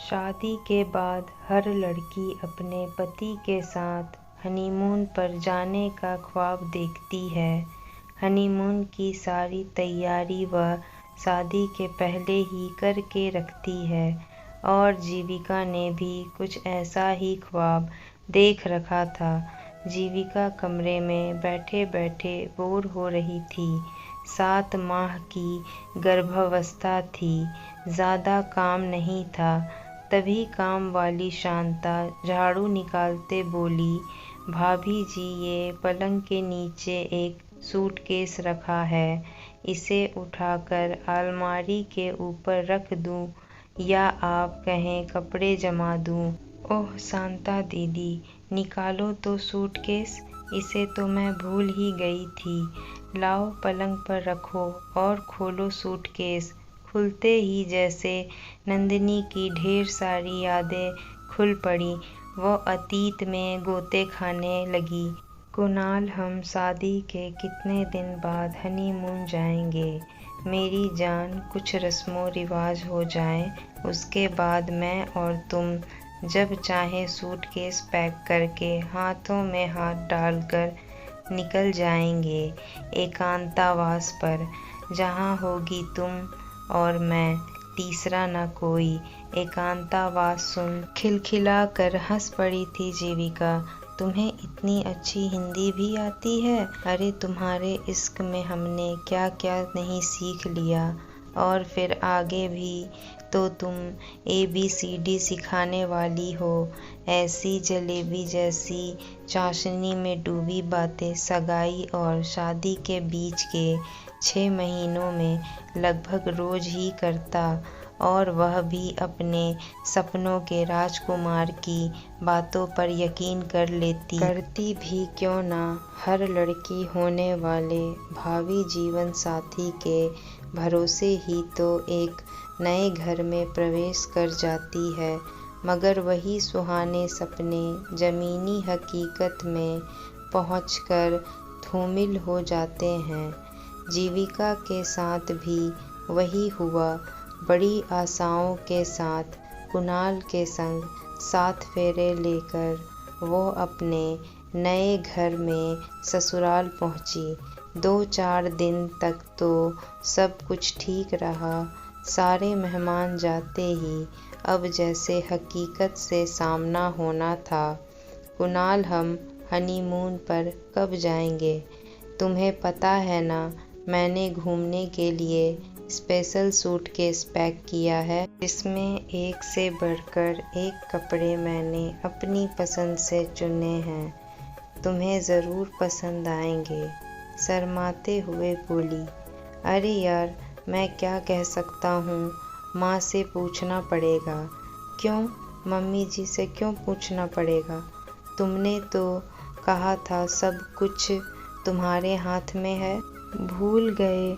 शादी के बाद हर लड़की अपने पति के साथ हनीमून पर जाने का ख्वाब देखती है। हनीमून की सारी तैयारी वह शादी के पहले ही करके रखती है और जीविका ने भी कुछ ऐसा ही ख्वाब देख रखा था। जीविका कमरे में बैठे बैठे बोर हो रही थी। 7 माह की गर्भावस्था थी, ज़्यादा काम नहीं था। तभी काम वाली शांता झाड़ू निकालते बोली, भाभी जी ये पलंग के नीचे एक सूटकेस रखा है, इसे उठाकर अलमारी के ऊपर रख दूं या आप कहें कपड़े जमा दूं? ओह शांता दीदी, निकालो तो सूटकेस, इसे तो मैं भूल ही गई थी। लाओ पलंग पर रखो और खोलो सूटकेस। खुलते ही जैसे नंदिनी की ढेर सारी यादें खुल पड़ी, वो अतीत में गोते खाने लगी। कुणाल, हम शादी के कितने दिन बाद हनीमून जाएंगे? मेरी जान, कुछ रस्मों रिवाज हो जाएं, उसके बाद मैं और तुम जब चाहे सूटकेस पैक करके हाथों में हाथ डालकर निकल जाएंगे एकांतवास पर, जहाँ होगी तुम और मैं, तीसरा न कोई। एकांतवास सुन खिलखिला कर हंस पड़ी थी जीविका। तुम्हें इतनी अच्छी हिंदी भी आती है? अरे तुम्हारे इश्क में हमने क्या क्या नहीं सीख लिया। और फिर आगे भी तो तुम ABCD सिखाने वाली हो। ऐसी जलेबी जैसी चाशनी में डूबी बातें सगाई और शादी के बीच के 6 महीनों में लगभग रोज ही करता, और वह भी अपने सपनों के राजकुमार की बातों पर यकीन कर लेती। करती भी क्यों ना, हर लड़की होने वाले भावी जीवन साथी के भरोसे ही तो एक नए घर में प्रवेश कर जाती है, मगर वही सुहाने सपने ज़मीनी हकीकत में पहुंचकर धूमिल हो जाते हैं। जीविका के साथ भी वही हुआ। बड़ी आशाओं के साथ कुणाल के संग 7 फेरे लेकर वो अपने नए घर में ससुराल पहुंची। 2-4 दिन तक तो सब कुछ ठीक रहा। सारे मेहमान जाते ही अब जैसे हकीकत से सामना होना था। कुणाल, हम हनीमून पर कब जाएंगे? तुम्हें पता है ना, मैंने घूमने के लिए स्पेशल सूटकेस पैक किया है, जिसमें एक से बढ़कर एक कपड़े मैंने अपनी पसंद से चुने हैं। तुम्हें ज़रूर पसंद आएंगे। शर्माते हुए बोली, अरे यार, मैं क्या कह सकता हूँ, माँ से पूछना पड़ेगा। क्यों? मम्मी जी से क्यों पूछना पड़ेगा? तुमने तो कहा था सब कुछ तुम्हारे हाथ में है। भूल गए?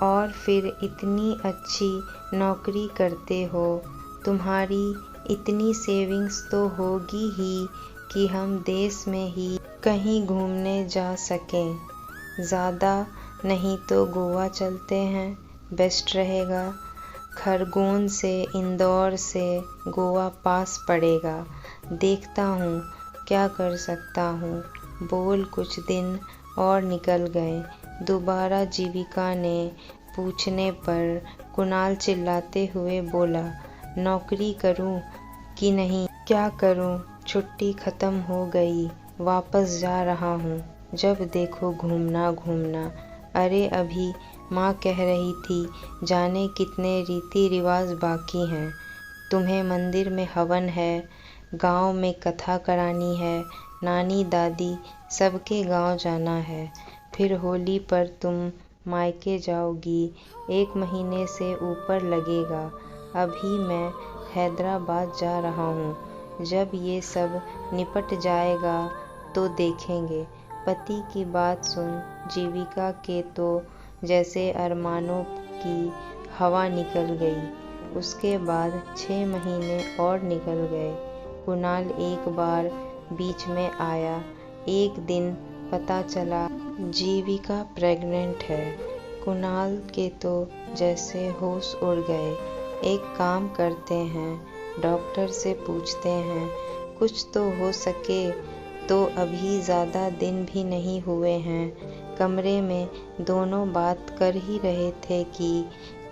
और फिर इतनी अच्छी नौकरी करते हो, तुम्हारी इतनी सेविंग्स तो होगी ही कि हम देश में ही कहीं घूमने जा सकें। ज़्यादा नहीं तो गोवा चलते हैं, बेस्ट रहेगा। खरगोन से, इंदौर से गोवा पास पड़ेगा। देखता हूँ क्या कर सकता हूँ। बोल कुछ दिन और निकल गए। दोबारा जीविका ने पूछने पर कुणाल चिल्लाते हुए बोला, नौकरी करूं कि नहीं? क्या करूं? छुट्टी खत्म हो गई, वापस जा रहा हूं। जब देखो घूमना घूमना। अरे अभी माँ कह रही थी जाने कितने रीति रिवाज बाकी हैं। तुम्हें मंदिर में हवन है, गांव में कथा करानी है, नानी दादी सबके गांव जाना है। फिर होली पर तुम मायके जाओगी। 1 महीने से ऊपर लगेगा। अभी मैं हैदराबाद जा रहा हूँ। जब ये सब निपट जाएगा तो देखेंगे। पति की बात सुन जीविका के तो जैसे अरमानों की हवा निकल गई। उसके बाद 6 महीने और निकल गए। कुणाल एक बार बीच में आया। एक दिन पता चला जीविका प्रेग्नेंट है। कुणाल के तो जैसे होश उड़ गए। एक काम करते हैं, डॉक्टर से पूछते हैं। कुछ तो हो सके तो अभी ज़्यादा दिन भी नहीं हुए हैं। कमरे में दोनों बात कर ही रहे थे कि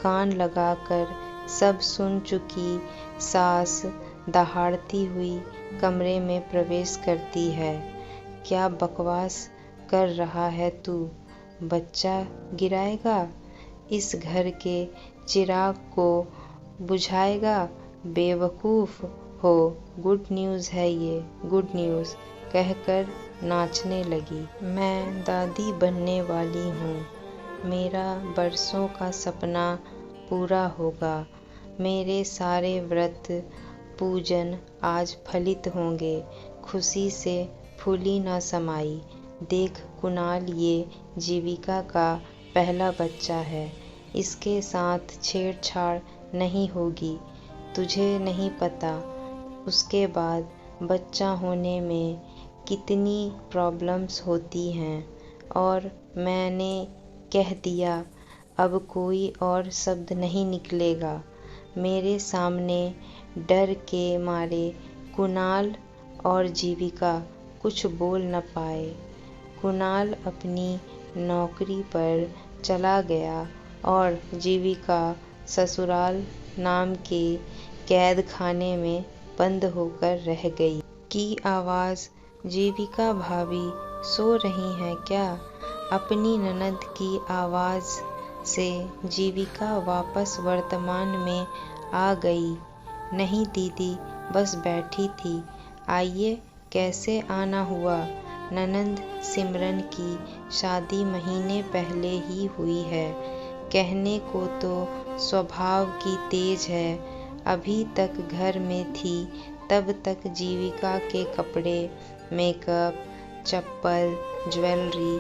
कान लगाकर सब सुन चुकी सास दहाड़ती हुई कमरे में प्रवेश करती है। क्या बकवास कर रहा है तू? बच्चा गिराएगा? इस घर के चिराग को बुझाएगा? बेवकूफ़ हो। गुड न्यूज़ है ये, गुड न्यूज़, कहकर नाचने लगी। मैं दादी बनने वाली हूँ। मेरा बरसों का सपना पूरा होगा। मेरे सारे व्रत पूजन आज फलित होंगे। खुशी से फूली न समाई। देख कुणाल, ये जीविका का पहला बच्चा है। इसके साथ छेड़छाड़ नहीं होगी। तुझे नहीं पता उसके बाद बच्चा होने में कितनी प्रॉब्लम्स होती हैं। और मैंने कह दिया, अब कोई और शब्द नहीं निकलेगा। मेरे सामने डर के मारे कुणाल और जीविका कुछ बोल न पाए। कुणाल अपनी नौकरी पर चला गया और जीविका ससुराल नाम के कैद खाने में बंद होकर रह गई। की आवाज़, जीविका भाभी सो रही हैं क्या? अपनी ननद की आवाज़ से जीविका वापस वर्तमान में आ गई। नहीं दीदी, बस बैठी थी। आइए, कैसे आना हुआ? ननद सिमरन की शादी महीने पहले ही हुई है। कहने को तो स्वभाव की तेज है। अभी तक घर में थी तब तक जीविका के कपड़े, मेकअप, चप्पल, ज्वेलरी,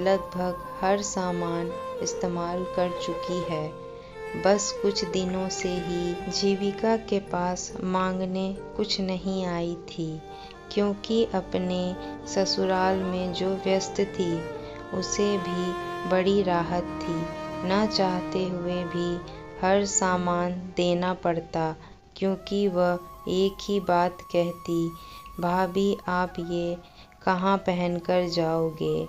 लगभग हर सामान इस्तेमाल कर चुकी है। बस कुछ दिनों से ही जीविका के पास मांगने कुछ नहीं आई थी, क्योंकि अपने ससुराल में जो व्यस्त थी उसे भी बड़ी राहत थी। न चाहते हुए भी हर सामान देना पड़ता, क्योंकि वह एक ही बात कहती, भाभी आप ये कहाँ पहनकर जाओगे?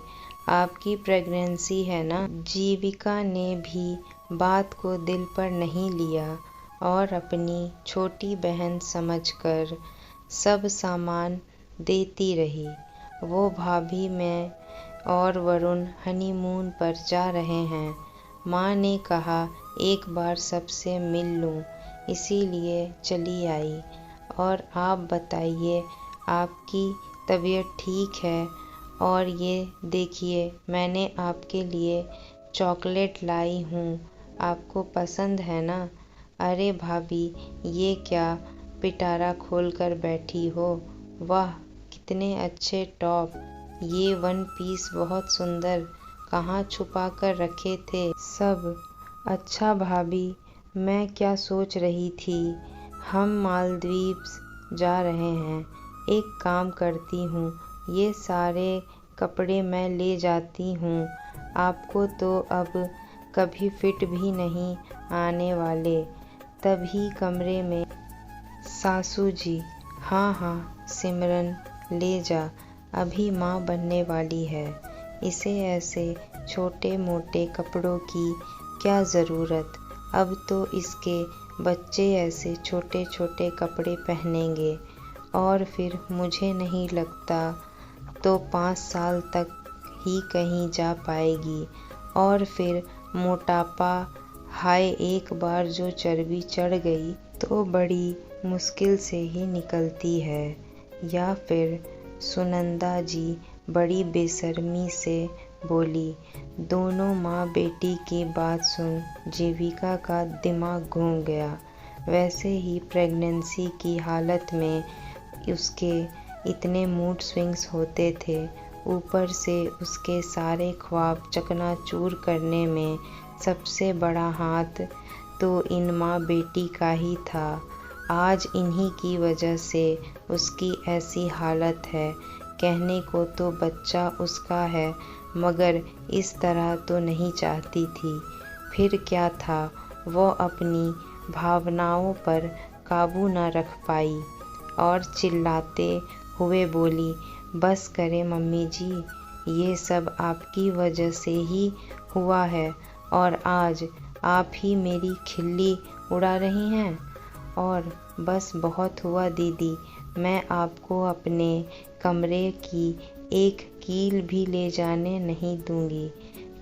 आपकी प्रेगनेंसी है ना? जीविका ने भी बात को दिल पर नहीं लिया और अपनी छोटी बहन समझकर सब सामान देती रही। वो भाभी, मैं और वरुण हनीमून पर जा रहे हैं। माँ ने कहा एक बार सबसे मिल लूँ, इसीलिए चली आई। और आप बताइए, आपकी तबीयत ठीक है? और ये देखिए, मैंने आपके लिए चॉकलेट लाई हूँ, आपको पसंद है ना? अरे भाभी, ये क्या पिटारा खोल कर बैठी हो? वाह, कितने अच्छे टॉप! ये वन पीस बहुत सुंदर। कहाँ छुपा कर रखे थे सब? अच्छा भाभी, मैं क्या सोच रही थी, हम मालदीव्स जा रहे हैं। एक काम करती हूँ, ये सारे कपड़े मैं ले जाती हूँ। आपको तो अब कभी फिट भी नहीं आने वाले। तभी कमरे में सासू जी, हाँ हाँ सिमरन, ले जा, अभी माँ बनने वाली है। इसे ऐसे छोटे मोटे कपड़ों की क्या ज़रूरत? अब तो इसके बच्चे ऐसे छोटे छोटे कपड़े पहनेंगे और फिर मुझे नहीं लगता तो 5 साल तक ही कहीं जा पाएगी। और फिर मोटापा, हाय, एक बार जो चर्बी चढ़ गई तो बड़ी मुश्किल से ही निकलती है। या फिर सुनंदा जी बड़ी बेशर्मी से बोली। दोनों माँ बेटी की बात सुन जीविका का दिमाग घूम गया। वैसे ही प्रेगनेंसी की हालत में उसके इतने मूड स्विंग्स होते थे, ऊपर से उसके सारे ख्वाब चकनाचूर करने में सबसे बड़ा हाथ तो इन माँ बेटी का ही था। आज इन्हीं की वजह से उसकी ऐसी हालत है। कहने को तो बच्चा उसका है, मगर इस तरह तो नहीं चाहती थी। फिर क्या था, वो अपनी भावनाओं पर काबू न रख पाई और चिल्लाते हुए बोली, बस करें मम्मी जी, ये सब आपकी वजह से ही हुआ है और आज आप ही मेरी खिल्ली उड़ा रही हैं। और बस बहुत हुआ दीदी, मैं आपको अपने कमरे की एक कील भी ले जाने नहीं दूंगी।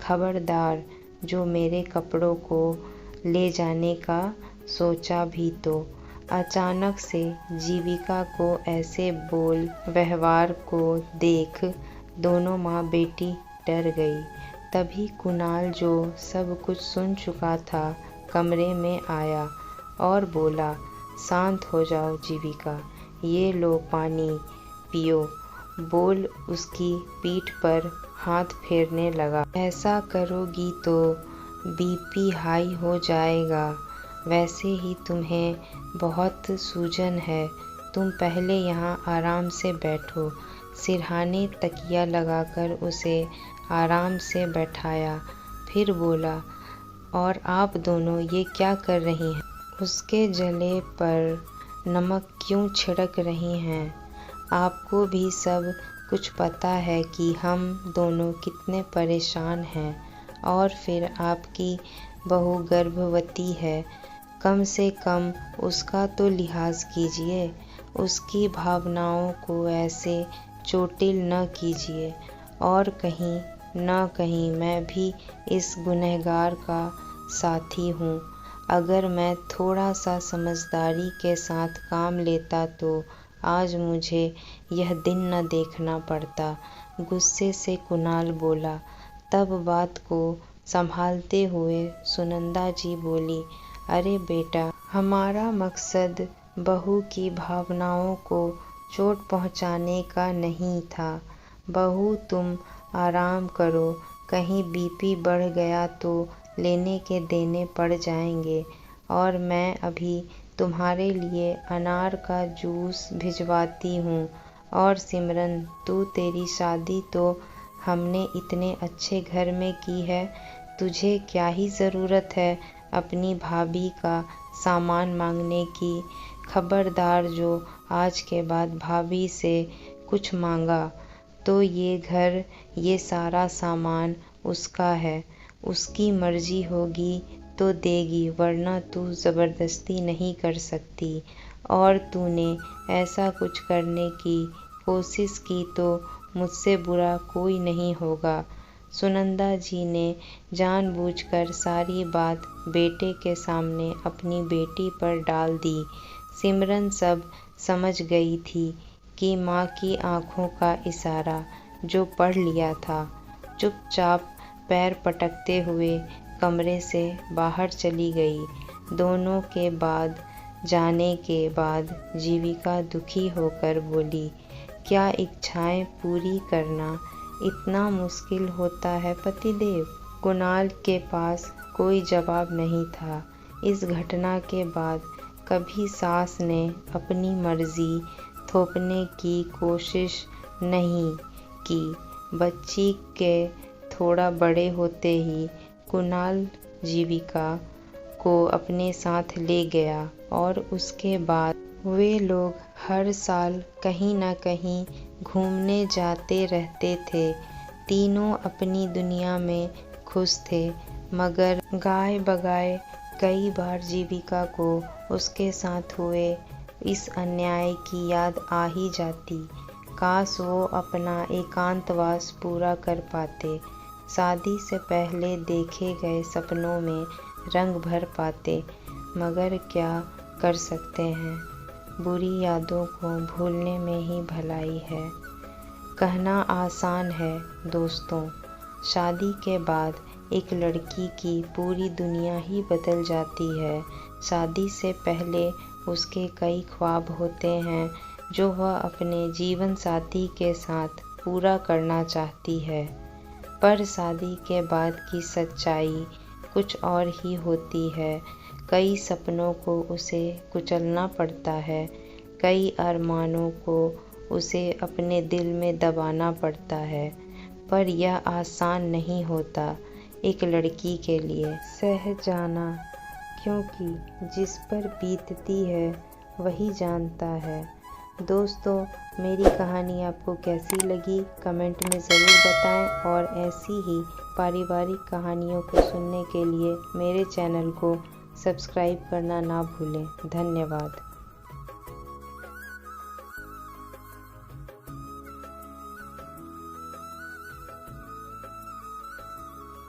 खबरदार, जो मेरे कपड़ों को ले जाने का सोचा भी तो। अचानक से जीविका को ऐसे बोल व्यवहार को देख दोनों माँ बेटी डर गई। तभी कुणाल, जो सब कुछ सुन चुका था, कमरे में आया और बोला, शांत हो जाओ जीविका, ये लो पानी पियो। बोल उसकी पीठ पर हाथ फेरने लगा। ऐसा करोगी तो बीपी हाई हो जाएगा। वैसे ही तुम्हें बहुत सूजन है, तुम पहले यहाँ आराम से बैठो। सिरहाने तकिया लगाकर उसे आराम से बैठाया। फिर बोला, और आप दोनों ये क्या कर रही हैं? उसके गले पर नमक क्यों छिड़क रही हैं? आपको भी सब कुछ पता है कि हम दोनों कितने परेशान हैं। और फिर आपकी बहू गर्भवती है, कम से कम उसका तो लिहाज कीजिए। उसकी भावनाओं को ऐसे चोटिल न कीजिए। और कहीं न कहीं मैं भी इस गुनहगार का साथी हूँ। अगर मैं थोड़ा सा समझदारी के साथ काम लेता तो आज मुझे यह दिन न देखना पड़ता। गुस्से से कुणाल बोला। तब बात को संभालते हुए सुनंदा जी बोली, अरे बेटा, हमारा मकसद बहू की भावनाओं को चोट पहुंचाने का नहीं था। बहू तुम आराम करो, कहीं बीपी बढ़ गया तो लेने के देने पड़ जाएंगे। और मैं अभी तुम्हारे लिए अनार का जूस भिजवाती हूँ। और सिमरन, तेरी शादी तो हमने इतने अच्छे घर में की है, तुझे क्या ही ज़रूरत है अपनी भाभी का सामान मांगने की। खबरदार, जो आज के बाद भाभी से कुछ मांगा तो ये घर, ये सारा सामान उसका है। उसकी मर्जी होगी तो देगी, वरना तू ज़बरदस्ती नहीं कर सकती। और तूने ऐसा कुछ करने की कोशिश की तो मुझसे बुरा कोई नहीं होगा। सुनंदा जी ने जानबूझकर सारी बात बेटे के सामने अपनी बेटी पर डाल दी। सिमरन सब समझ गई थी कि माँ की आंखों का इशारा जो पढ़ लिया था। चुपचाप पैर पटकते हुए कमरे से बाहर चली गई। दोनों के बाद जाने के बाद जीविका दुखी होकर बोली, क्या इच्छाएं पूरी करना इतना मुश्किल होता है पतिदेव? कुणाल के पास कोई जवाब नहीं था। इस घटना के बाद कभी सास ने अपनी मर्जी थोपने की कोशिश नहीं की। बच्ची के थोड़ा बड़े होते ही कुणाल जीविका को अपने साथ ले गया और उसके बाद वे लोग हर साल कहीं न कहीं घूमने जाते रहते थे। तीनों अपनी दुनिया में खुश थे, मगर गाय बगाए कई बार जीविका को उसके साथ हुए इस अन्याय की याद आ ही जाती। काश वो अपना एकांतवास पूरा कर पाते, शादी से पहले देखे गए सपनों में रंग भर पाते, मगर क्या कर सकते हैं, बुरी यादों को भूलने में ही भलाई है। कहना आसान है दोस्तों, शादी के बाद एक लड़की की पूरी दुनिया ही बदल जाती है। शादी से पहले उसके कई ख्वाब होते हैं जो वह अपने जीवन साथी के साथ पूरा करना चाहती है, पर शादी के बाद की सच्चाई कुछ और ही होती है। कई सपनों को उसे कुचलना पड़ता है, कई अरमानों को उसे अपने दिल में दबाना पड़ता है, पर यह आसान नहीं होता एक लड़की के लिए सह जाना, क्योंकि जिस पर बीतती है वही जानता है। दोस्तों, मेरी कहानी आपको कैसी लगी कमेंट में ज़रूर बताएं और ऐसी ही पारिवारिक कहानियों को सुनने के लिए मेरे चैनल को सब्सक्राइब करना ना भूलें। धन्यवाद।